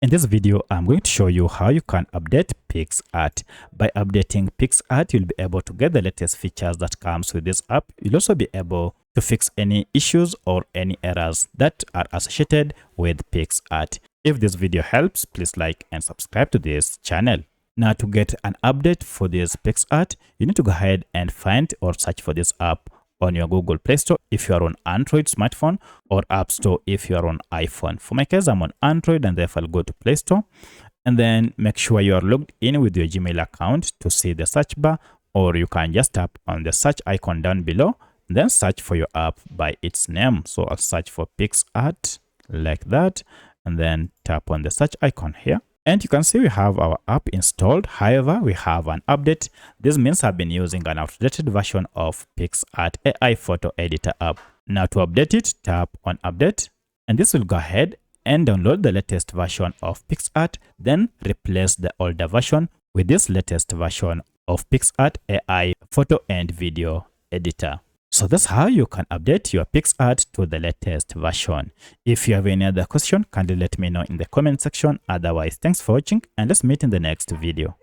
In this video, I'm going to show you how you can update Picsart. By updating Picsart, you'll be able to get the latest features that comes with this app. You'll also be able to fix any issues or any errors that are associated with Picsart. If this video helps, please like and subscribe to this channel. Now, to get an update for this Picsart, you need to go ahead and find or search for this app on your Google Play Store if you are on Android smartphone, or App Store if you are on iPhone. For my case, I'm on Android, and therefore I'll go to Play Store, and then make sure you are logged in with your Gmail account to see the search bar, or you can just tap on the search icon down below, and then search for your app by its name. So I'll search for Picsart like that, and then tap on the search icon here. And you can see we have our app installed. However, we have an update. This means I've been using an outdated version of Picsart AI Photo Editor app. Now, to update it, tap on Update, and this will go ahead and download the latest version of Picsart, then replace the older version with this latest version of Picsart AI Photo and Video Editor. So that's how you can update your Picsart to the latest version. If you have any other question, kindly let me know in the comment section. Otherwise, thanks for watching, and let's meet in the next video.